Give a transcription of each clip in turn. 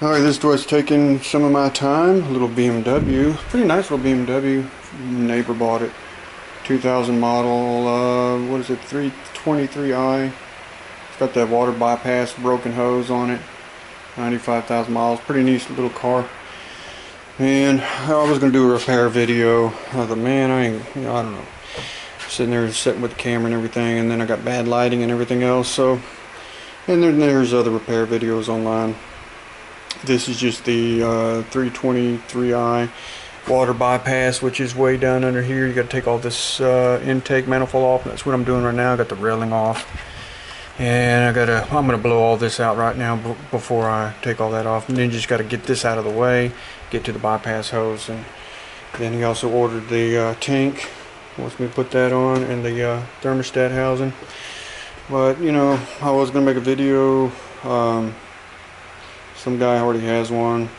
Alright, this is what's taking some of my time. A little BMW. Pretty nice little BMW. Neighbor bought it. 2000 model, what is it, 323i. It's got that water bypass broken hose on it. 95,000 miles. Pretty nice little car. And I was going to do a repair video. I thought, man, I don't know. Sitting there sitting with the camera and everything, and then I got bad lighting and everything else. So, and then there's other repair videos online. This is just the 323i water bypass, which is way down under here. You got to take all this intake manifold off. That's what I'm doing right now. I got the railing off, and I'm gonna blow all this out right now before I take all that off. And then just got to get this out of the way, get to the bypass hose, and then he also ordered the tank. Wants me to put that on, and the thermostat housing. But you know, I was gonna make a video. Some guy already has one,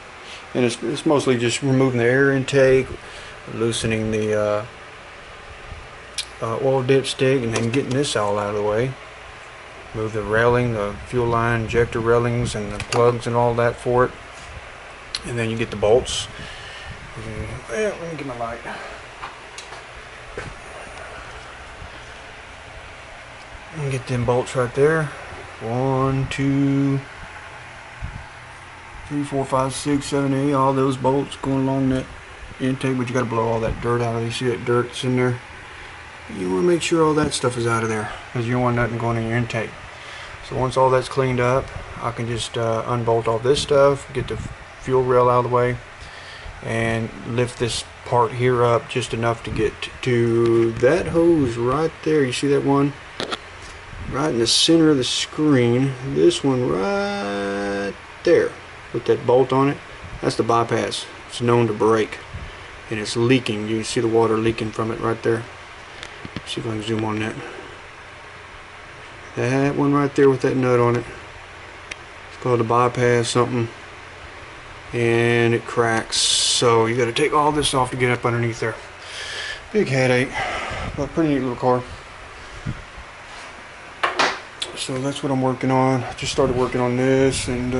and it's mostly just removing the air intake, loosening the oil dipstick, and then getting this all out of the way. Move the railing, the fuel line injector railings, and the plugs and all that for it. And then you get the bolts. Well, let me get my light. And get them bolts right there. 1, 2, 3, 4, 5, 6, 7, 8, all those bolts going along that intake, but you got to blow all that dirt out of there. You see that dirt that's in there? You want to make sure all that stuff is out of there, because you don't want nothing going in your intake. So once all that's cleaned up, I can just unbolt all this stuff, get the fuel rail out of the way, and lift this part here up just enough to get to that hose right there. You see that one? Right in the center of the screen. This one right there. With that bolt on it, that's the bypass. It's known to break, and it's leaking. You can see the water leaking from it right there. Let's see if I can zoom on that. That one right there with that nut on it. It's called a bypass something, and it cracks. So you got to take all this off to get up underneath there. Big headache, but pretty neat little car. So that's what I'm working on. I just started working on this, and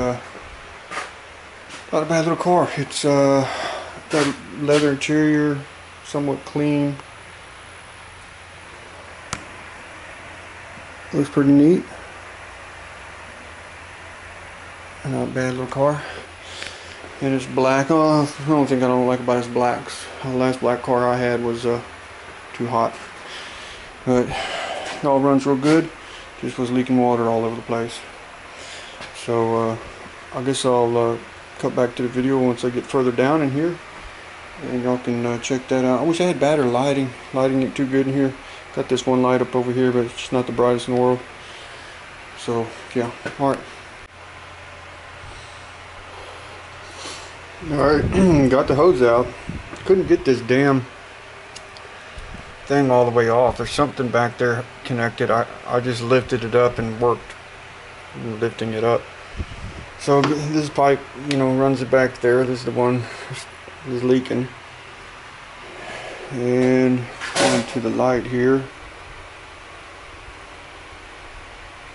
not a bad little car. It's got leather interior, somewhat clean. Looks pretty neat. Not a bad little car. And it's black. Oh, the only thing I don't like about it is blacks. The last black car I had was too hot. But it all runs real good. Just was leaking water all over the place. So I guess I'll cut back to the video once I get further down in here, and y'all can check that out. I wish I had better lighting. Lighting ain't too good in here. Got this one light up over here, but it's just not the brightest in the world. So yeah, alright. Alright, got the hose out. Couldn't get this damn thing all the way off. There's something back there connected. I just lifted it up and worked lifting it up. So this pipe, you know, runs it back there. This is the one is leaking. And going to the light here.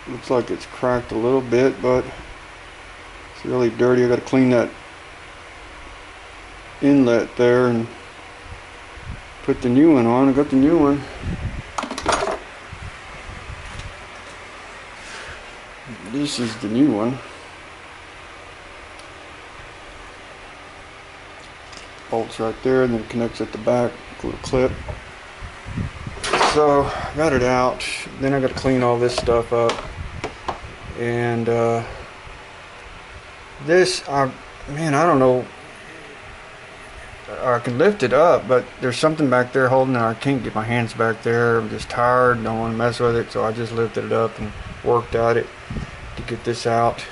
Looks like it's cracked a little bit, but it's really dirty. I got to clean that inlet there and put the new one on. I got the new one. This is the new one. Bolts right there, and then connects at the back, little clip. So got it out. Then I got to clean all this stuff up. And this, man, I don't know. I can lift it up, but there's something back there holding it. I can't get my hands back there. I'm just tired, don't want to mess with it, so I just lifted it up and worked at it to get this out.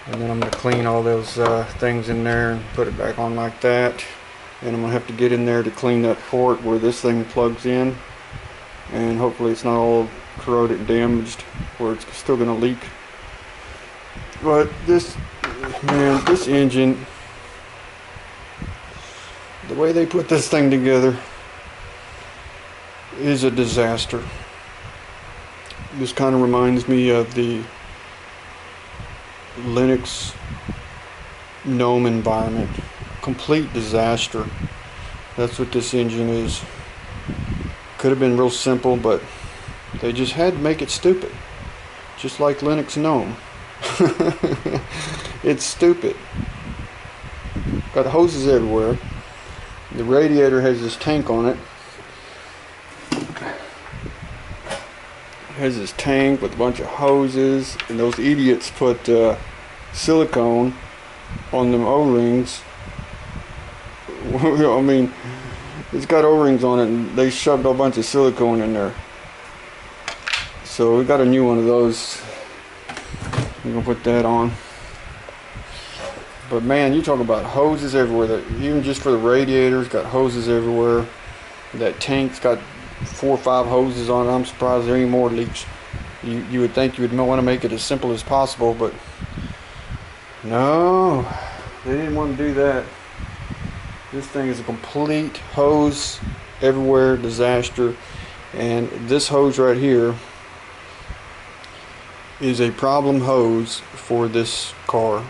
And then I'm going to clean all those things in there and put it back on like that. And I'm going to have to get in there to clean that port where this thing plugs in, and hopefully it's not all corroded and damaged where it's still going to leak. But this, man, this engine, the way they put this thing together is a disaster. This kind of reminds me of the Linux gnome environment. Complete disaster. That's what this engine is. Could have been real simple, but they just had to make it stupid. Just like Linux GNOME. It's stupid. Got hoses everywhere. The radiator has this tank on it. Has this tank with a bunch of hoses, and those idiots put silicone on them O-rings. I mean, it's got O-rings on it, and they shoved a bunch of silicone in there. So we got a new one of those. We're gonna put that on. But man, you talk about hoses everywhere. Even just for the radiators, got hoses everywhere. That tank's got 4 or 5 hoses on it. I'm surprised there ain't more leaks. You would think you would want to make it as simple as possible, but no, they didn't want to do that. This thing is a complete hose everywhere disaster, and this hose right here is a problem hose for this car.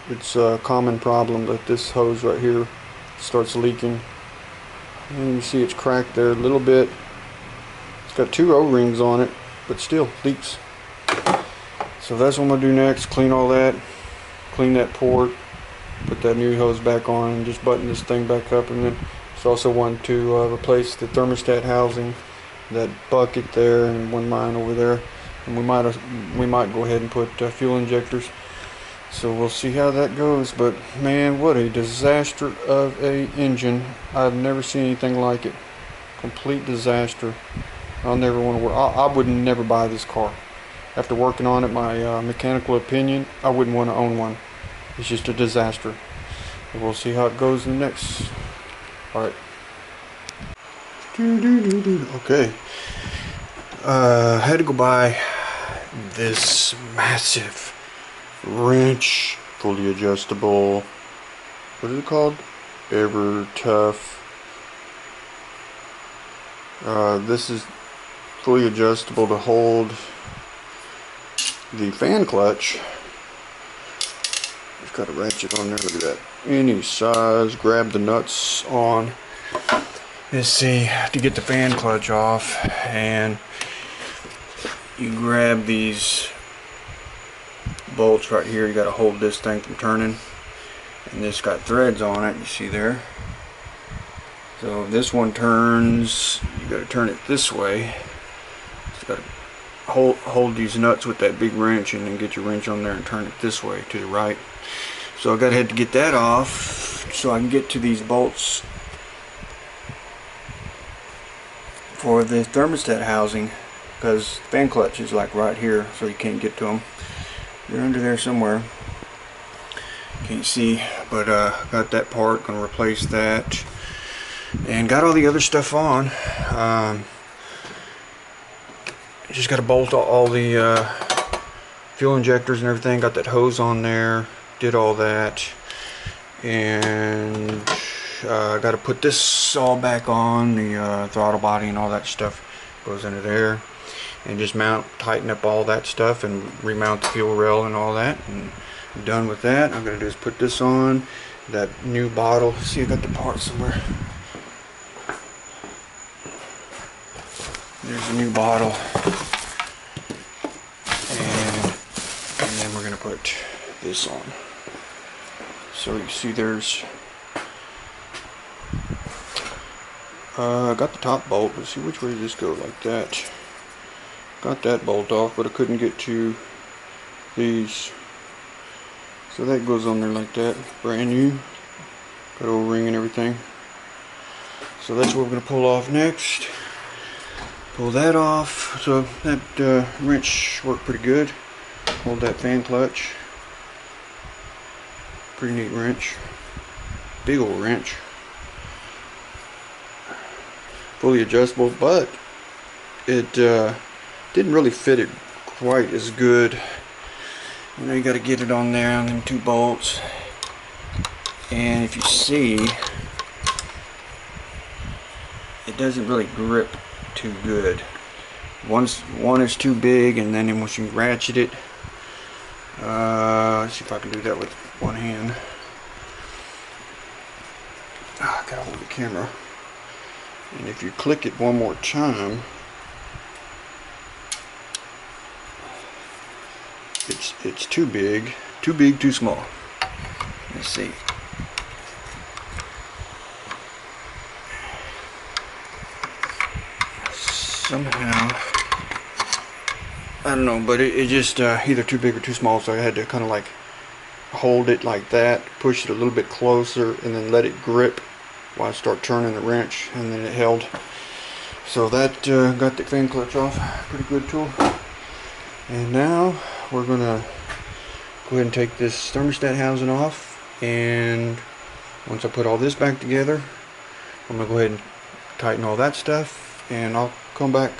It's a common problem that this hose right here starts leaking, and you see it's cracked there a little bit. It's got 2 O-rings on it, but still leaks. So that's what I'm gonna do next. Clean all that, clean that port, put that new hose back on, and just button this thing back up. And then it's also one to replace the thermostat housing, that bucket there, and one mine over there. And we might go ahead and put fuel injectors. So we'll see how that goes. But man, what a disaster of a engine. I've never seen anything like it. Complete disaster. I'll never want to work. I would never buy this car. After working on it, my mechanical opinion, I wouldn't want to own one. It's just a disaster. And we'll see how it goes in the next. Alright. Okay. Had to go buy this massive wrench, fully adjustable. What is it called? Ever Tough. This is fully adjustable to hold the fan clutch. It's got a ratchet on there. Look at that. Any size. Grab the nuts on. Let's see, to get the fan clutch off, and you grab these bolts right here. You got to hold this thing from turning, and this got threads on it, you see there. So if this one turns, you got to turn it this way. You got to hold these nuts with that big wrench, and then get your wrench on there and turn it this way to the right. So I got to have to get that off so I can get to these bolts for the thermostat housing, because fan clutch is like right here, so you can't get to them. They're under there somewhere. Can't see, but got that part. Gonna replace that, and got all the other stuff on. Just got to bolt all the fuel injectors and everything. Got that hose on there. Did all that, and got to put this all back on, the throttle body and all that stuff goes into there, and just tighten up all that stuff, and remount the fuel rail and all that, and I'm done with that. I'm going to do is put this on, that new bottle. See, I got the part somewhere. There's a new bottle, and then we're going to put this on. So you see there's got the top bolt. Let's see, which way does this go? Like that. Got that bolt off, but I couldn't get to these. So that goes on there like that. Brand new. Got O-ring and everything. So that's what we're going to pull off next. Pull that off. So that wrench worked pretty good. Hold that fan clutch. Pretty neat wrench. Big old wrench. Fully adjustable, but it didn't really fit it quite as good. You know, you got to get it on there on them 2 bolts, and if you see, it doesn't really grip too good. One is too big, and then once you ratchet it, let's see if I can do that with one hand. gotta hold the camera. And if you click it one more time, it's too big, too small. Let's see. Somehow, I don't know, but it just either too big or too small, so I had to kind of like hold it like that, push it a little bit closer, and then let it grip while I start turning the wrench, and then it held. So that got the fan clutch off. Pretty good tool. And now we're gonna go ahead and take this thermostat housing off, and once I put all this back together, I'm gonna go ahead and tighten all that stuff, and I'll come back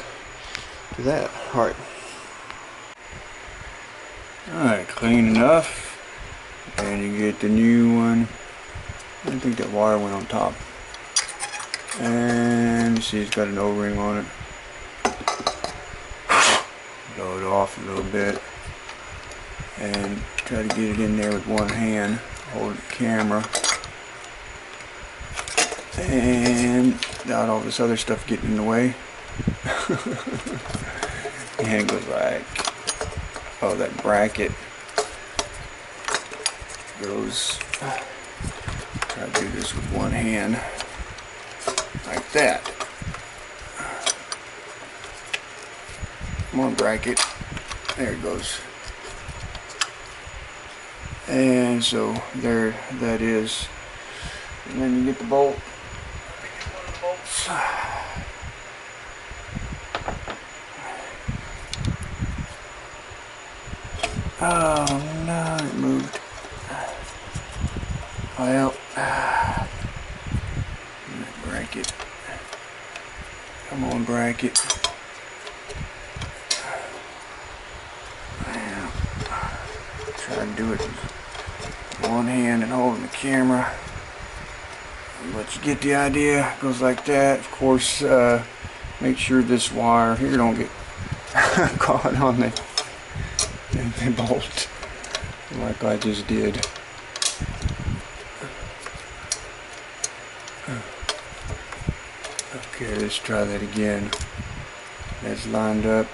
to that. Alright, clean enough, and you get the new one. I think that wire went on top, and you see it's got an O-ring on it. Blow it off a little bit and try to get it in there with one hand, hold the camera, and without all this other stuff getting in the way. And it goes like, oh, that bracket goes, try to do this with one hand like that. One bracket, there it goes. And so there that is. And then you get the bolt. One of the bolts. Oh no, it moved. Well, that bracket. Come on, bracket. Well, try to do it with one hand and holding the camera. But you get the idea. It goes like that. Of course, make sure this wire here don't get caught on the bolt like I just did. Okay, let's try that again. That's lined up.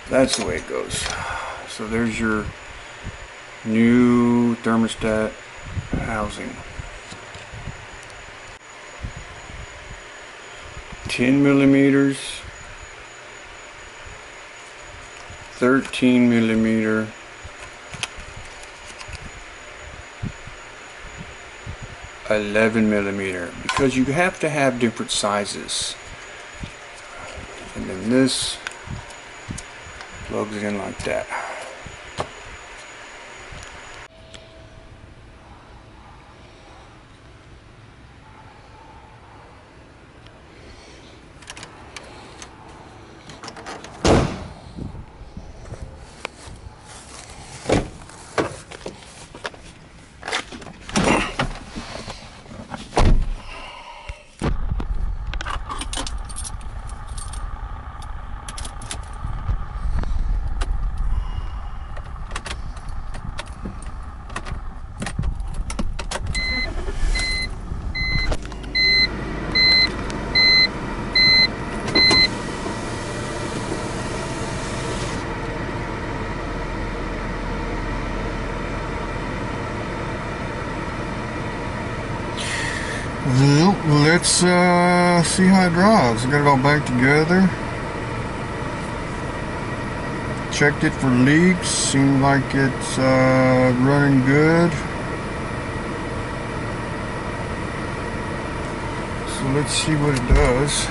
That's the way it goes. So there's your new thermostat housing. 10 millimeters, 13 millimeter, 11 millimeter, because you have to have different sizes. And then this plugs in like that. Well, let's see how it drives. I got it all back together. Checked it for leaks. Seems like it's running good. So let's see what it does.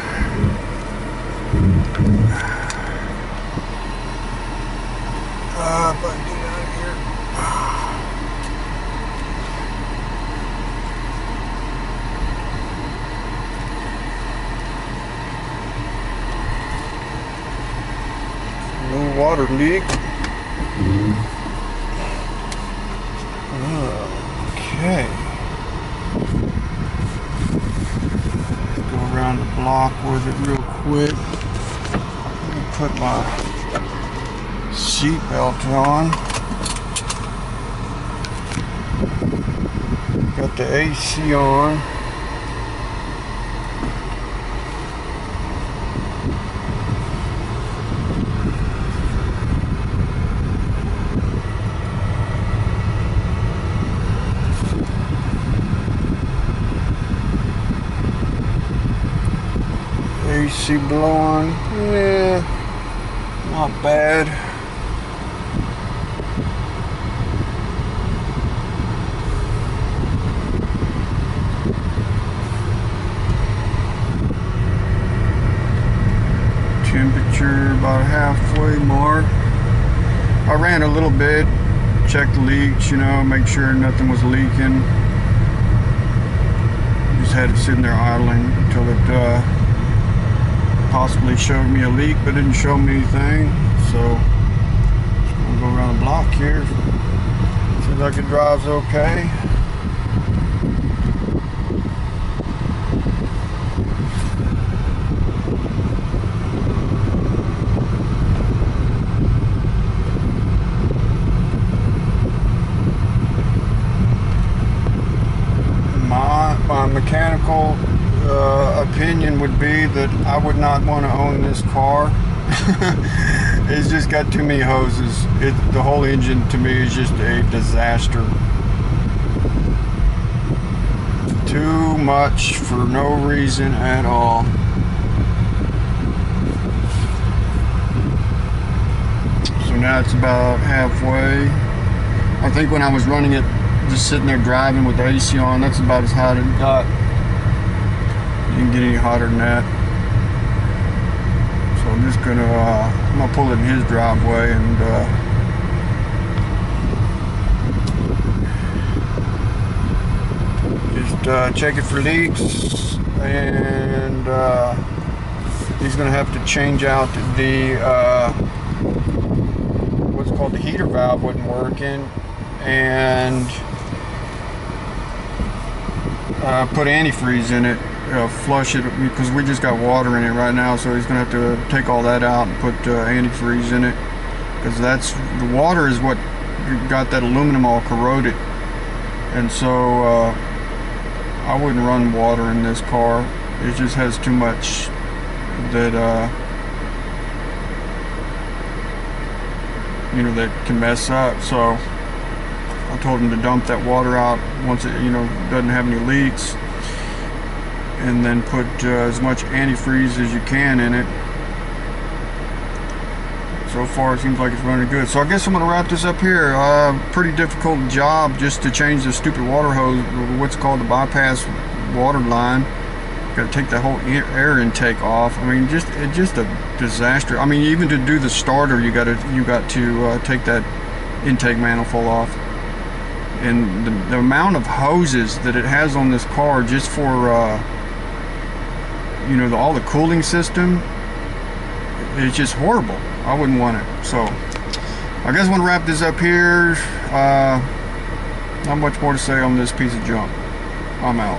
If I can get out of here. No water leak. Okay. Go around the block with it real quick. Put my seat belt on. Got the AC on. AC blowing, yeah, not bad. Temperature about halfway mark. I ran a little bit, checked the leaks, you know, make sure nothing was leaking. Just had it sitting there idling until it possibly showed me a leak, but didn't show me anything. So I'm gonna go around the block here. Seems like it drives okay. My mechanical opinion would be that I would not want to own this car. It's just got too many hoses. The whole engine to me is just a disaster. Too much for no reason at all. So now it's about halfway. I think when I was running it, just sitting there driving with the AC on, that's about as hot as it got. You can get any hotter than that. So I'm just gonna I'm gonna pull it in his driveway and just check it for leaks, and he's gonna have to change out the what's called the heater valve wasn't working, and put antifreeze in it, flush it, because we just got water in it right now, so he's gonna have to take all that out and put antifreeze in it, because that's the water is what got that aluminum all corroded. And so I wouldn't run water in this car. It just has too much that you know, that can mess up. So I told him to dump that water out once it, you know, doesn't have any leaks, and then put as much antifreeze as you can in it. So far it seems like it's running good. So I guess I'm going to wrap this up here. Pretty difficult job just to change the stupid water hose, what's called the bypass water line. Got to take the whole air intake off. I mean, it's just a disaster. I mean, even to do the starter, you got to take that intake manifold off. And the amount of hoses that it has on this car just for you know, all the cooling system, it's just horrible. I wouldn't want it. So I guess I want to wrap this up here. Not much more to say on this piece of junk. I'm out.